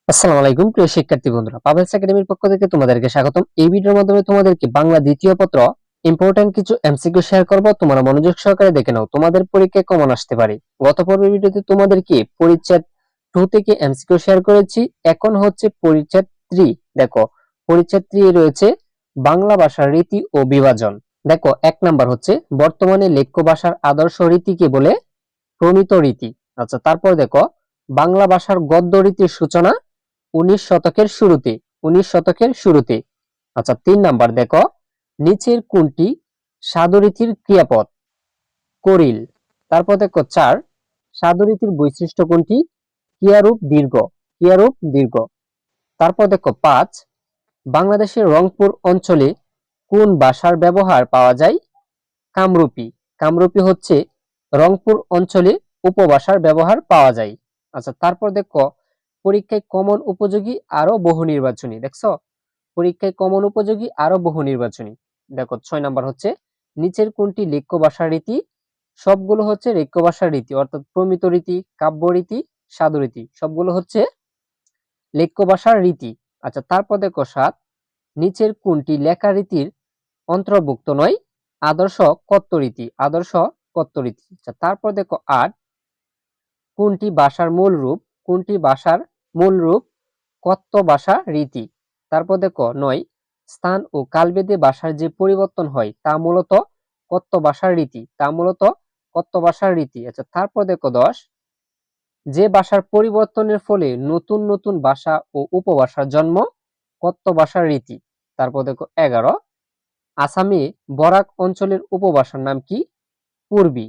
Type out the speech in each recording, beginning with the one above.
আসসালামু আলাইকুম প্রিয় শিক্ষার্থী বন্ধুরা, পাবেলস একাডেমির পক্ষ থেকে তোমাদেরকে স্বাগতম। এই ভিডিওর মাধ্যমে তোমাদেরকে বাংলা দ্বিতীয় পত্র ইম্পর্টেন্ট কিছু এমসিকিউ শেয়ার করব। তোমরা মনোযোগ সহকারে দেখে নাও, তোমাদের পরীক্ষায় কমন আসতে পারে। গত পর্বের ভিডিওতে তোমাদেরকে পরিচ্ছেদ 2 থেকে এমসিকিউ শেয়ার করেছি, এখন হচ্ছে পরিচ্ছেদ 3। দেখো পরিচ্ছেদ 3 এ রয়েছে বাংলা ভাষার রীতি ও বিভাজন। দেখো 1 নাম্বার হচ্ছে বর্তমানে লেখ্য ভাষার আদর্শ রীতিকে বলে প্রমিত রীতি। আচ্ছা, তারপর দেখো বাংলা ভাষার গদ্য রীতির সূচনা 19 শতকের শুরুতে। 19 শতকের শুরুতে। আচ্ছা, 3 নাম্বার দেখো নিচের কোনটি সাধুরীতির ক্রিয়াপদ? করিল। তারপর দেখো 4 সাধুরীতির বৈশিষ্ট্য কোনটি? ক্রিয়ারূপ দীর্ঘ। ক্রিয়ারূপ দীর্ঘ। তারপর দেখো 5 বাংলাদেশের রংপুর অঞ্চলে কোন ভাষার ব্যবহার পাওয়া যায়? কামরূপী। কামরূপী হচ্ছে রংপুর অঞ্চলে উপভাষার ব্যবহার পাওয়া যায়। আচ্ছা, তারপর দেখো পরীক্ষায় কমন উপযোগী আরো বহু নির্বাচনী। দেখছো পরীক্ষায় কমন উপযোগী আরো বহু নির্বাচনী। দেখো 6 নাম্বার হচ্ছে নিচের কোনটি লেখ্য ভাষার রীতি? সবগুলো হচ্ছে লেখ্য ভাষার রীতি, অর্থাৎ প্রমিত রীতি, কাব্য রীতি, সাধু রীতি, সবগুলো হচ্ছে লেখ্য ভাষার রীতি। আচ্ছা, তারপর দেখো 7 নিচের কোনটি লেখা রীতির অন্তর্ভুক্ত নয়? আদর্শ কথ্য রীতি। আদর্শ কথ্য রীতি। আচ্ছা, তারপর দেখো 8 কোনটি ভাষার মূল রূপ? কোনটি ভাষার মূল রূপ? কথ্য ভাষা রীতি। তারপর দেখো 9 স্থান ও কালভেদে ভাষার যে পরিবর্তন হয় তা মূলত কথ্য ভাষার রীতি। তা মূলত কথ্য ভাষার রীতি। আচ্ছা, তারপর দেখো 10 যে ভাষার পরিবর্তনের ফলে নতুন নতুন ভাষা ও উপভাষার জন্ম কথ্য ভাষার রীতি। তারপর দেখো 11 আসামে বরাক অঞ্চলের উপভাষার নাম কি? পূর্বী।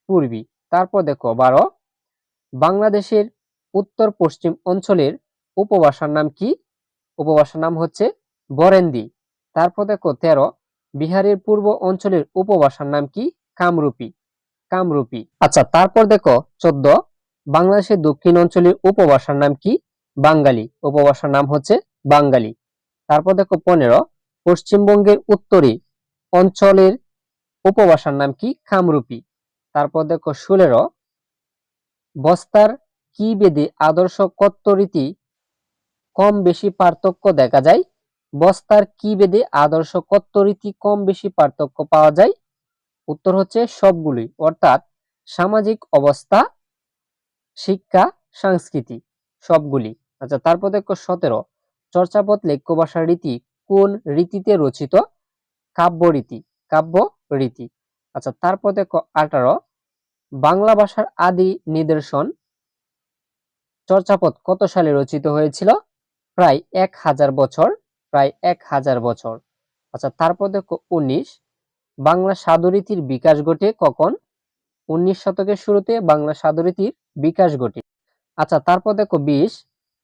পূর্বী। তারপর দেখো 12 বাংলাদেশের উত্তর পশ্চিম অঞ্চলের উপভাষার নাম কি? উপভাষার নাম হচ্ছে বরেন্দ্রী। তারপর দেখো 13 বিহারের পূর্ব অঞ্চলের উপভাষার নাম কি? কামরূপী। কামরূপী। আচ্ছা, তারপর দেখো 14 বাংলাদেশের দক্ষিণ অঞ্চলের উপভাষার নাম কি? বাঙালি। উপভাষার নাম হচ্ছে বাঙালি। তারপর দেখো 15 পশ্চিমবঙ্গের উত্তরে অঞ্চলের উপভাষার নাম কি? কামরূপী। তারপর দেখো 16 বস্তার কি বেদে আদর্শ কথ্য রীতি কম বেশি পার্থক্য দেখা যায়? বস্তার কি বেদে আদর্শ কথ্য রীতি কম বেশি পার্থক্য পাওয়া যায়? উত্তর হচ্ছে সবগুলি, অর্থাৎ সামাজিক অবস্থা, শিক্ষা, সংস্কৃতি, সবগুলি। আচ্ছা, তারপর দেখো 17 চর্যাপদ লেখ্য ভাষার রীতি কোন রীতিতে রচিত? কাব্য রীতি। কাব্য রীতি। আচ্ছা, তারপর দেখো 18 বাংলা ভাষার আদি নিদর্শন চর্যাপদ কত সালে রচিত হয়েছিল? প্রায় 1000 বছর। প্রায় 1000 বছর। আচ্ছা, তারপর দেখো 19 বাংলা সাধুরীতির বিকাশ ঘটে কখন? 19 শতকের শুরুতে বাংলা সাধুরীতির বিকাশ ঘটে। আচ্ছা, তারপর দেখো 20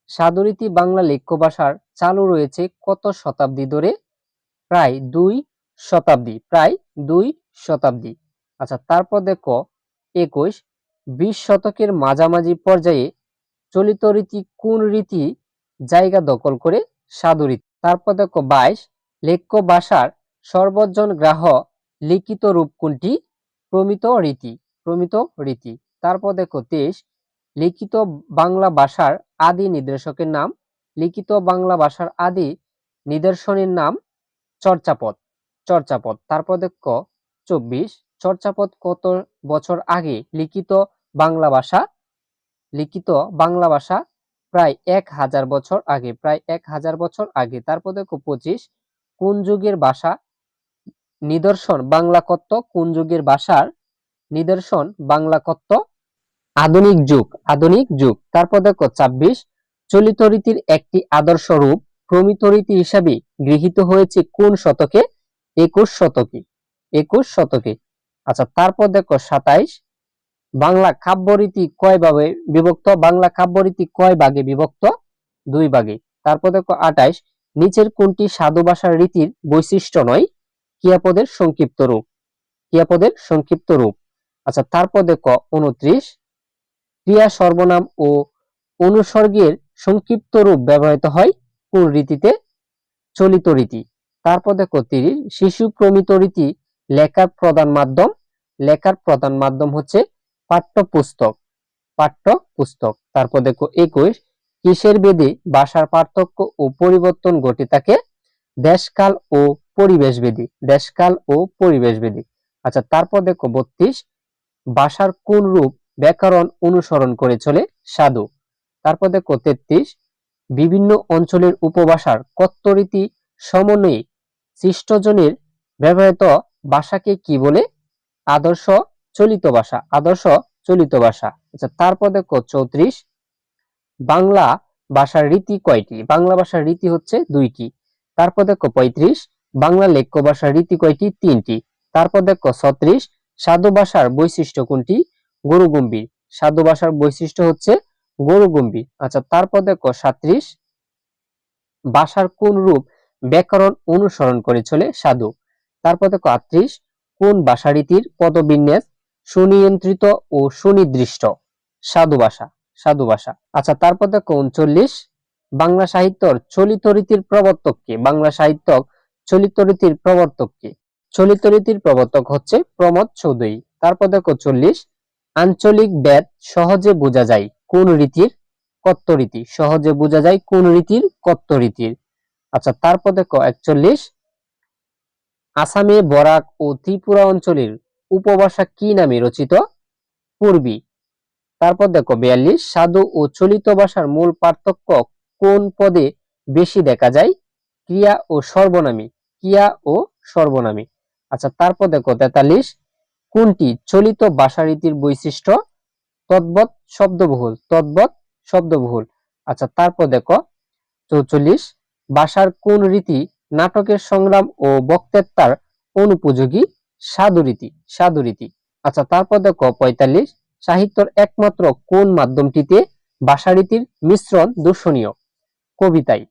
সাধুরীতি বাংলা লেখ্য ভাষার চালু রয়েছে কত শতাব্দী ধরে? প্রায় 2 শতাব্দী। প্রায় 2 শতাব্দী। আচ্ছা, তারপর দেখো 21 20 শতকের মাঝামাঝি পর্যায়ে চলিত রীতি কোন রীতি জায়গা দখল করে? সাধু রীতি। তারপর দেখো 22 লেখ্য ভাষার সর্বজন গ্রাহ্য লিখিত রূপ কোনটি? প্রমিত রীতি। প্রমিত রীতি। তারপর দেখো 23 লিখিত বাংলা ভাষার আদি নির্দেশকের নাম? লিখিত বাংলা ভাষার আদি নিদর্শনের নাম চর্যাপদ। চর্যাপদ। তারপর দেখো 24 চর্যাপদ কত বছর আগে লিখিত বাংলা ভাষা? লিখিত বাংলা ভাষা প্রায় 1000 বছর আগে। প্রায় 1000 বছর আগে। তারপর দেখো 25 কোন যুগের ভাষা নিদর্শন বাংলা কথ্য? কোন যুগের ভাষার নিদর্শন বাংলা কথ্য? আধুনিক যুগ। আধুনিক যুগ। তারপর দেখো 26 চলিত রীতির একটি আদর্শ রূপ প্রমিত রীতি হিসাবে গৃহীত হয়েছে কোন শতকে? 21 শতকে। 21 শতকে। আচ্ছা, তারপর দেখো 27 বাংলা কাব্য রীতি কয় ভাগে বিভক্ত? বাংলা কাব্য রীতি কয় ভাগে বিভক্ত? 2 ভাগে। তারপর দেখো 28 নিচের কোনটি সাধু ভাষার রীতির বৈশিষ্ট্য নয়? ক্রিয়াপদের সংক্ষিপ্ত রূপ। ক্রিয়াপদের সংক্ষিপ্ত রূপ। আচ্ছা, তারপর দেখো 29 ক্রিয়া সর্বনাম ও অনুসর্গের সংক্ষিপ্ত রূপ ব্যবহৃত হয় কোন রীতিতে? চলিত রীতি। তারপর দেখো 30 শিশু প্রমিত রীতি লেখার প্রধান মাধ্যম? লেখার প্রধান মাধ্যম হচ্ছে পাঠ্যপুস্তক। পাঠ্যপুস্তক। তারপর দেখো 21 কিসের বেদে ভাষার পার্থক্য ও পরিবর্তন ঘটে থাকে? দেশকাল ও পরিবেশ বেদী। দেশকাল ও পরিবেশ বেদী। আচ্ছা, তারপর দেখো 32, ভাষার কোন রূপ ব্যাকরণ অনুসরণ করে চলে? সাধু। তারপর দেখো 33, বিভিন্ন অঞ্চলের উপভাষার কথ্যরীতি সমন্বয়ে সৃষ্টজনের ব্যবহৃত ভাষাকে কি বলে? আদর্শ চলিত ভাষা। আদর্শ চলিত ভাষা। আচ্ছা, তারপর দেখো 34, বাংলা ভাষার রীতি কয়টি? বাংলা ভাষার রীতি হচ্ছে 2টি। তারপর দেখো 35, বাংলা লেখ্য ভাষার রীতি কয়টি? 3টি। তারপর দেখো 36, সাধু ভাষার বৈশিষ্ট্য কোনটি? গরুগম্ভীর। সাধু ভাষার বৈশিষ্ট্য হচ্ছে গরুগম্ভীর। আচ্ছা, তারপর দেখো 37, ভাষার কোন রূপ ব্যাকরণ অনুসরণ করে চলে? সাধু। তারপর দেখো 38, কোন ভাষারীতির পদবিন্যাস সুনিয়ন্ত্রিত ও সুনির্দিষ্ট? সাধু ভাষা। সাধু ভাষা। আচ্ছা, তারপর দেখো 39, বাংলা সাহিত্যর চলিত রীতির প্রবর্তক কে? বাংলা সাহিত্য চলিত রীতির প্রবর্তক কে? চলিত রীতির প্রবর্তক হচ্ছে প্রমথ চৌধুরী। তারপর দেখো 40, আঞ্চলিক ভেদ সহজে বোঝা যায় কোন রীতির? কথ্য রীতি। সহজে বোঝা যায় কোন রীতির? কথ্য রীতির। আচ্ছা, তারপর দেখো 41, আসামে বরাক ও ত্রিপুরা অঞ্চলের উপভাষা কি নামে রচিত? পূর্বী। তারপর দেখো 42, সাধু ও চলিত ভাষার মূল পার্থক্য কোন পদে বেশি দেখা যায়? ক্রিয়া ও সর্বনামী। ক্রিয়া ও সর্বনামী। আচ্ছা, তারপর দেখো 43, কোনটি চলিত ভাষারীতির বৈশিষ্ট্য? তদ্বৎ শব্দবহুল। তদ্বৎ শব্দবহুল। আচ্ছা, তারপর দেখো 44, ভাষার কোন রীতি নাটকের সংগ্রাম ও বক্তৃতার অনুপযোগী? সাধুরীতি। সাধুরীতি। আচ্ছা, তারপর দেখো 45, সাহিত্যের একমাত্র কোন মাধ্যমটিতে ভাষারীতির মিশ্রণ দর্শনীয়? কবিতায়।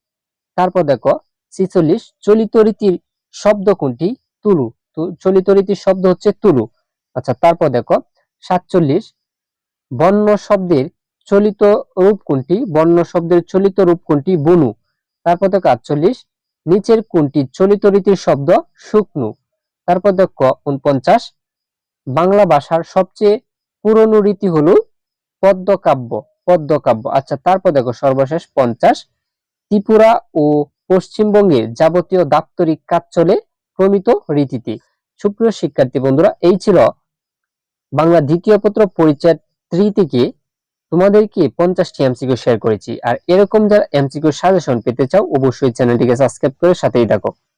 তারপর দেখো 46, চলিত রীতির শব্দ কোনটি? তুলু। চলিত রীতির শব্দ হচ্ছে তুলু। আচ্ছা, তারপর দেখো 47, বর্ণ শব্দের চলিত রূপ কোনটি? বর্ণ শব্দের চলিত রূপ কোনটি? বনু। তারপর দেখো 48, নিচের কোনটি চলিত রীতির শব্দ? শুকনু। তারপর দেখো 49, বাংলা ভাষার সবচেয়ে পুরনো রীতি হলো পদ্যকাব্য। পদ্যকাব্য। আচ্ছা, তারপর দেখো সর্বশেষ 50, ত্রিপুরা ও পশ্চিমবঙ্গের যাবতীয় দাপ্তরিক কাজ চলে প্রমিত রীতিতে। সুপ্রিয় শিক্ষার্থী বন্ধুরা, এই ছিল বাংলা দ্বিতীয় পত্র পরিচ্ছেদ 3 থেকে তোমাদেরকে 50টি এমসিকিউ শেয়ার করেছি। আর এরকম যারা এমসিকিউ সাজেশন পেতে চাও অবশ্যই চ্যানেলটিকে সাবস্ক্রাইব করে সাথেই থাকো।